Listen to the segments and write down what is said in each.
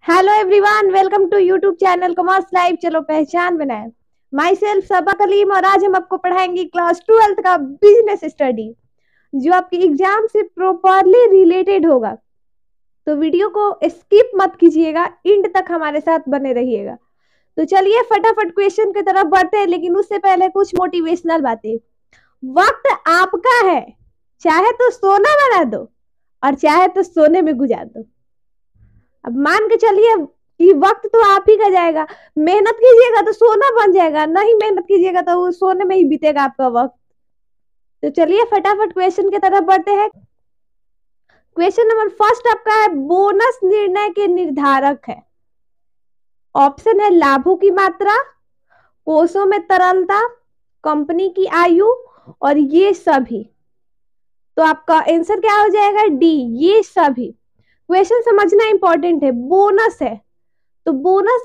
Hello everyone, welcome to YouTube channel commerce live. चलो पहचान बनाए। माई सेल्फ सबा कलीम और आज हम आपको पढ़ाएंगे क्लास 12th का बिजनेस स्टडी जो आपके एग्जाम से प्रॉपरली रिलेटेड होगा। तो वीडियो को स्किप मत कीजिएगा, एंड तक हमारे साथ बने रहिएगा। तो चलिए फटाफट क्वेश्चन की तरफ बढ़ते हैं, लेकिन उससे पहले कुछ मोटिवेशनल बातें। वक्त आपका है, चाहे तो सोना बना दो और चाहे तो सोने में गुजार दो। अब मान के चलिए कि वक्त तो आप ही का जाएगा। मेहनत कीजिएगा तो सोना बन जाएगा, नहीं मेहनत कीजिएगा तो वो सोने में ही बीतेगा आपका वक्त। तो चलिए फटाफट क्वेश्चन की तरफ बढ़ते हैं। क्वेश्चन नंबर फर्स्ट आपका है, बोनस निर्णय के निर्धारक है। ऑप्शन है लाभों की मात्रा, कोषों में तरलता, कंपनी की आयु और ये सभी। तो आपका आंसर क्या हो जाएगा? डी, ये सभी। क्वेश्चन समझना इंपॉर्टेंट है। बोनस है तो बोनस,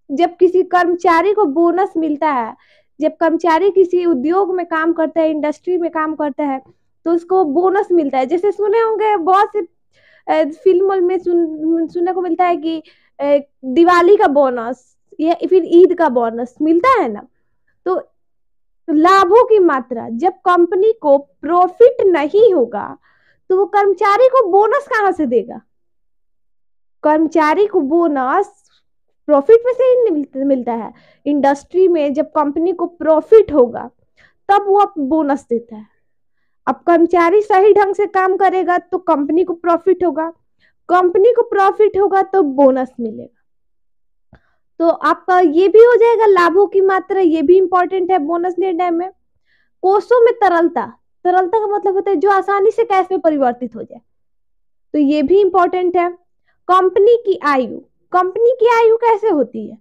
जब किसी कर्मचारी को बोनस मिलता है, जब कर्मचारी किसी उद्योग में काम करता है, इंडस्ट्री में काम करता है, तो उसको बोनस मिलता है। जैसे सुने होंगे बहुत से फिल्मों में सुनने को मिलता है कि दिवाली का बोनस या फिर ईद का बोनस मिलता है ना। तो लाभों की मात्रा, जब कंपनी को प्रॉफिट नहीं होगा तो वो कर्मचारी को बोनस कहां से देगा? कर्मचारी को बोनस प्रॉफिट में से ही मिलता है। इंडस्ट्री में जब कंपनी को प्रॉफिट होगा तब वो बोनस देता है। अब कर्मचारी सही ढंग से काम करेगा तो कंपनी को प्रॉफिट होगा, कंपनी को प्रॉफिट होगा तो बोनस मिलेगा। तो आपका ये भी हो जाएगा लाभों की मात्रा, ये भी इंपॉर्टेंट है बोनस निर्णय में। कोषों में तरलता, तरलता का मतलब होता है जो आसानी से कैश में परिवर्तित हो जाए, तो ये भी इंपॉर्टेंट है। कंपनी की आयु, कंपनी की आयु कैसे होती है?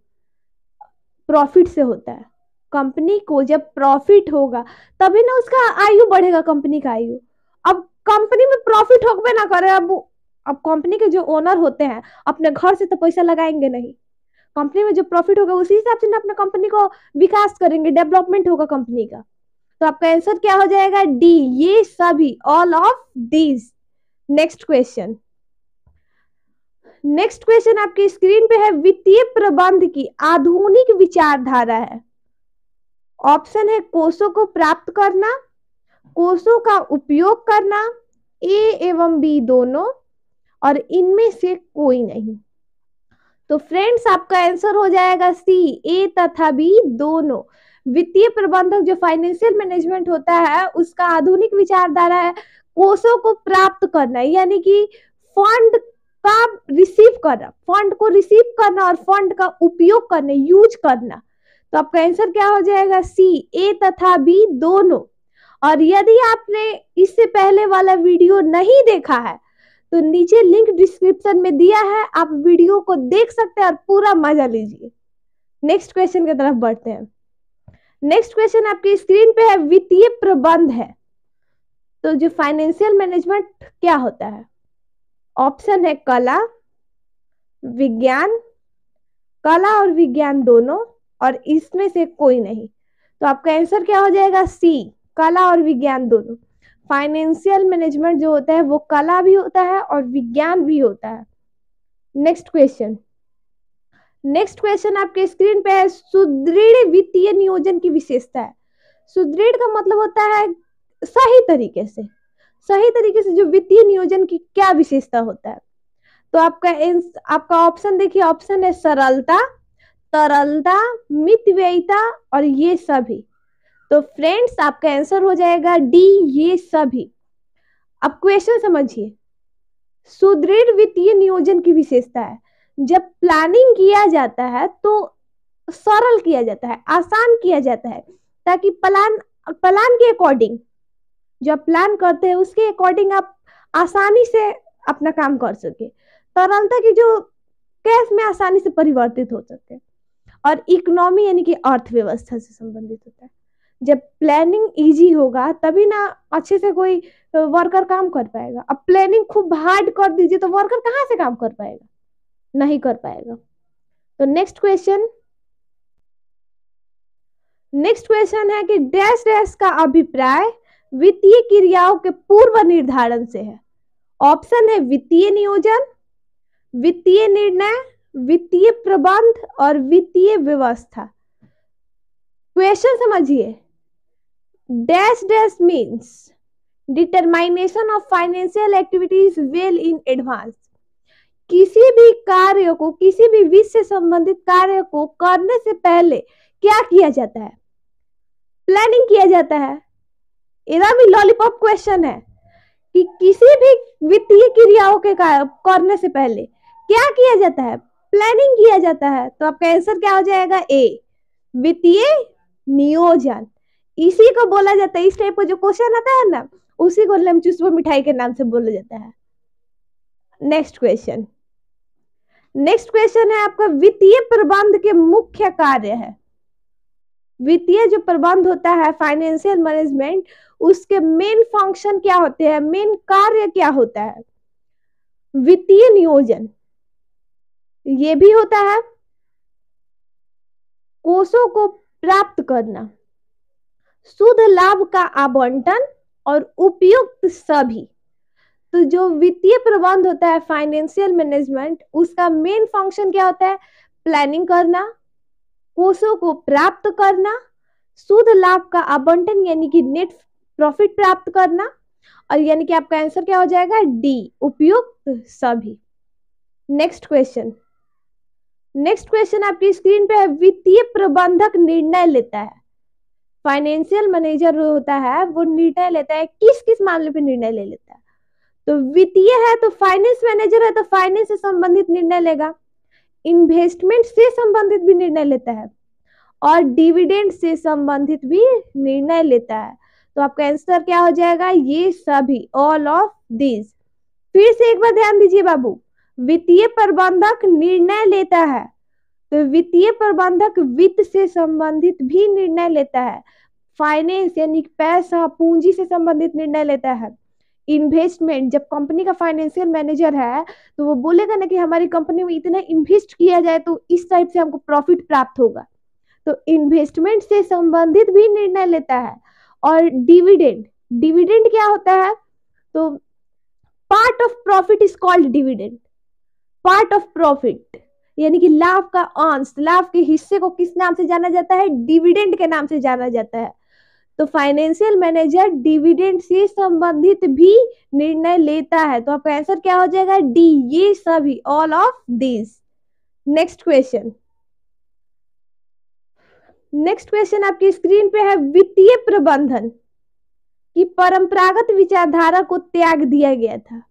प्रॉफिट से होता है। कंपनी को जब प्रॉफिट होगा तभी ना उसका आयु बढ़ेगा, कंपनी का आयु। अब कंपनी में प्रॉफिट होगा ना करे, अब कंपनी के जो ओनर होते हैं अपने घर से तो पैसा लगाएंगे नहीं। कंपनी में जो प्रॉफिट होगा उसी हिसाब से ना अपने कंपनी को विकास करेंगे, डेवलपमेंट होगा कंपनी का। तो आपका आंसर क्या हो जाएगा? डी, ये सभी, all of these. Next question. Next question आपकी स्क्रीन पे है, वित्तीय प्रबंध की आधुनिक विचारधारा है। ऑप्शन है कोषों को प्राप्त करना, कोषों का उपयोग करना, ए एवं बी दोनों, और इनमें से कोई नहीं। तो फ्रेंड्स आपका आंसर हो जाएगा सी, ए तथा बी दोनों। वित्तीय प्रबंधक जो फाइनेंशियल मैनेजमेंट होता है उसका आधुनिक विचारधारा है कोषों को प्राप्त करना, यानी कि फंड का रिसीव करना, फंड को रिसीव करना और फंड का उपयोग करना, यूज करना। तो आपका आंसर क्या हो जाएगा? सी, ए तथा बी दोनों। और यदि आपने इससे पहले वाला वीडियो नहीं देखा है तो नीचे लिंक डिस्क्रिप्शन में दिया है, आप वीडियो को देख सकते हैं और पूरा मजा लीजिए। नेक्स्ट क्वेश्चन की तरफ बढ़ते हैं। नेक्स्ट क्वेश्चन आपकी स्क्रीन पे है, वित्तीय प्रबंध है। तो जो फाइनेंशियल मैनेजमेंट क्या होता है? ऑप्शन है कला, विज्ञान, कला और विज्ञान दोनों, और इसमें से कोई नहीं। तो आपका आंसर क्या हो जाएगा? सी, कला और विज्ञान दोनों। फाइनेंशियल मैनेजमेंट जो होता है वो कला भी होता है और विज्ञान भी होता है। Next question. नेक्स्ट क्वेश्चन आपके स्क्रीन पे है, सुदृढ़ वित्तीय नियोजन की विशेषता है। सुदृढ़ का मतलब होता है सही तरीके से, सही तरीके से जो वित्तीय नियोजन की क्या विशेषता होता है। तो आपका ऑप्शन देखिए, ऑप्शन है सरलता, तरलता, मितव्ययिता और ये सभी। तो फ्रेंड्स आपका आंसर हो जाएगा डी, ये सभी। अब क्वेश्चन समझिए। सुदृढ़ वित्तीय नियोजन की विशेषता है, जब प्लानिंग किया जाता है तो सरल किया जाता है, आसान किया जाता है, ताकि प्लान के अकॉर्डिंग, जो आप प्लान करते हैं उसके अकॉर्डिंग आप आसानी से अपना काम कर सके। तरलता की जो कैश में आसानी से परिवर्तित हो सके, और इकोनॉमी यानी कि अर्थव्यवस्था से संबंधित होता है। जब प्लानिंग इजी होगा तभी ना अच्छे से कोई वर्कर काम कर पाएगा। अब प्लानिंग खूब हार्ड कर दीजिए तो वर्कर कहाँ से काम कर पाएगा? नहीं कर पाएगा। तो नेक्स्ट क्वेश्चन। नेक्स्ट क्वेश्चन है कि डैश डैश का अभिप्राय वित्तीय क्रियाओं के पूर्व निर्धारण से है। ऑप्शन है वित्तीय नियोजन, वित्तीय निर्णय, वित्तीय प्रबंध और वित्तीय व्यवस्था। क्वेश्चन समझिए, dash dash means determination of financial activities well in advance. किसी भी कार्य को, किसी भी वित्त से संबंधित कार्य को करने से पहले क्या किया जाता है? प्लानिंग किया जाता है। ये भी लॉलीपॉप क्वेश्चन है कि किसी भी वित्तीय क्रियाओं के करने से पहले क्या किया जाता है? प्लानिंग किया जाता है। तो आपका आंसर क्या हो जाएगा? ए, वित्तीय नियोजन। इसी को बोला जाता है, इस टाइप का जो क्वेश्चन आता है ना, उसी को लेमचूस मिठाई के नाम से बोला जाता है। नेक्स्ट क्वेश्चन है आपका, वित्तीय प्रबंध के मुख्य कार्य है। वित्तीय जो प्रबंध होता है, फाइनेंशियल मैनेजमेंट, उसके मेन फंक्शन क्या होते हैं, मेन कार्य क्या होता है? वित्तीय नियोजन। ये भी होता है कोषों को प्राप्त करना, शुद्ध लाभ का आवंटन और उपयुक्त सभी। तो जो वित्तीय प्रबंध होता है, फाइनेंशियल मैनेजमेंट, उसका मेन फंक्शन क्या होता है? प्लानिंग करना, कोषों को प्राप्त करना, शुद्ध लाभ का आवंटन यानी कि नेट प्रॉफिट प्राप्त करना, और यानी कि आपका आंसर क्या हो जाएगा? डी, उपयुक्त सभी। नेक्स्ट क्वेश्चन आपकी स्क्रीन पे है, वित्तीय प्रबंधक निर्णय लेता है। फाइनेंशियल मैनेजर जो होता है वो निर्णय लेता है, किस किस मामले पे निर्णय ले लेता है? तो वित्तीय है तो फाइनेंस मैनेजर है, तो फाइनेंस से संबंधित निर्णय लेगा। इन्वेस्टमेंट से संबंधित भी निर्णय लेता है और डिविडेंड से संबंधित भी निर्णय लेता है। तो आपका आंसर क्या हो जाएगा? ये सभी, ऑल ऑफ दिस। फिर से एक बार ध्यान दीजिए बाबू, वित्तीय प्रबंधक निर्णय लेता है, तो वित्तीय प्रबंधक वित्त से संबंधित भी निर्णय लेता है। फाइनेंस यानी पैसा, पूंजी से संबंधित निर्णय लेता है। इन्वेस्टमेंट, जब कंपनी का फाइनेंशियल मैनेजर है तो वो बोलेगा ना कि हमारी कंपनी में इतना इन्वेस्ट किया जाए तो इस टाइप से हमको प्रॉफिट प्राप्त होगा, तो इन्वेस्टमेंट से संबंधित भी निर्णय लेता है। और डिविडेंड क्या होता है? तो part of profit is called dividend. Part of profit यानी कि लाभ का अंश, लाभ के हिस्से को किस नाम से जाना जाता है? डिविडेंड के नाम से जाना जाता है। तो फाइनेंशियल मैनेजर डिविडेंड से संबंधित भी निर्णय लेता है। तो आपका आंसर क्या हो जाएगा? डी, ये सभी, all of this. Next question आपकी स्क्रीन पे है, वित्तीय प्रबंधन की परंपरागत विचारधारा को त्याग दिया गया था।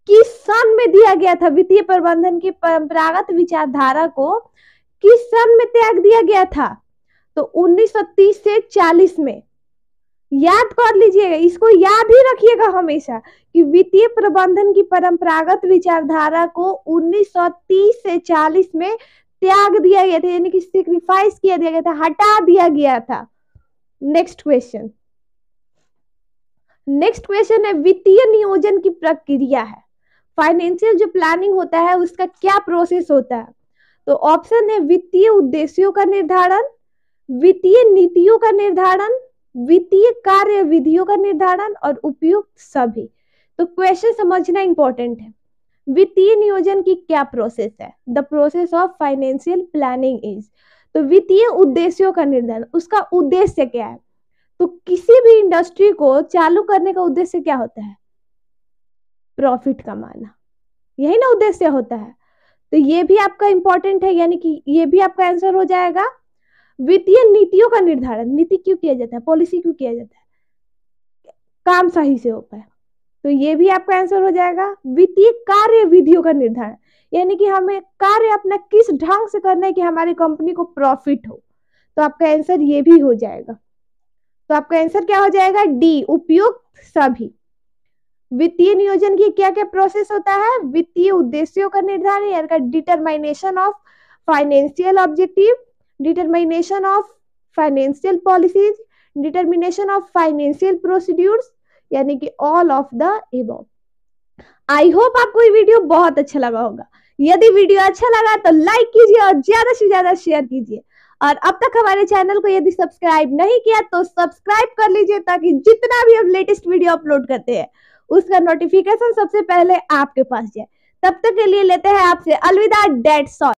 किस सन में दिया गया था? वित्तीय प्रबंधन की परंपरागत विचारधारा को किस सन में त्याग दिया गया था? तो 1930 से 40 में। याद कर लीजिएगा, इसको याद ही रखिएगा हमेशा कि वित्तीय प्रबंधन की परंपरागत विचारधारा को 1930 से 40 में त्याग दिया गया था, यानी कि सेक्रीफाइस किया दिया गया था, हटा दिया गया था। नेक्स्ट क्वेश्चन है, वित्तीय नियोजन की प्रक्रिया है। फाइनेंशियल जो प्लानिंग होता है उसका क्या प्रोसेस होता है? तो ऑप्शन है, वित्तीय उद्देश्यों का निर्धारण, वित्तीय नीतियों का निर्धारण, वित्तीय कार्य विधियों का निर्धारण और उपयुक्त सभी। तो क्वेश्चन समझना इंपॉर्टेंट है। वित्तीय नियोजन की क्या प्रोसेस है? The process of financial planning is. तो वित्तीय उद्देश्यों का निर्धारण, उसका उद्देश्य क्या है? तो किसी भी इंडस्ट्री को चालू करने का उद्देश्य क्या होता है? प्रॉफिट कमाना, यही ना उद्देश्य होता है। तो ये भी आपका इंपॉर्टेंट है, यानी कि ये भी आपका आंसर हो जाएगा। वित्तीय नीतियों का निर्धारण, नीति क्यों किया जाता है, पॉलिसी क्यों किया जाता है? काम सही से हो पाए, तो ये भी आपका आंसर हो जाएगा। वित्तीय कार्य विधियों का निर्धारण, यानी कि हमें कार्य अपना किस ढंग से करना है कि हमारी कंपनी को प्रॉफिट हो, तो आपका आंसर ये भी हो जाएगा। तो आपका आंसर क्या हो जाएगा? डी, उपयुक्त सभी। वित्तीय नियोजन की क्या क्या प्रोसेस होता है? वित्तीय उद्देश्यों का निर्धारण, यानी determination of financial objective, determination of financial policies, determination of financial procedures, यानी कि all of the above. I hope आपको ये वीडियो बहुत अच्छा लगा होगा। यदि वीडियो अच्छा लगा तो लाइक कीजिए और ज्यादा से ज्यादा शेयर कीजिए, और अब तक हमारे चैनल को यदि सब्सक्राइब नहीं किया तो सब्सक्राइब कर लीजिए, ताकि जितना भी हम लेटेस्ट वीडियो अपलोड करते हैं उसका नोटिफिकेशन सबसे पहले आपके पास जाए। तब तक के लिए लेते हैं आपसे अलविदा, डेट्स ऑल।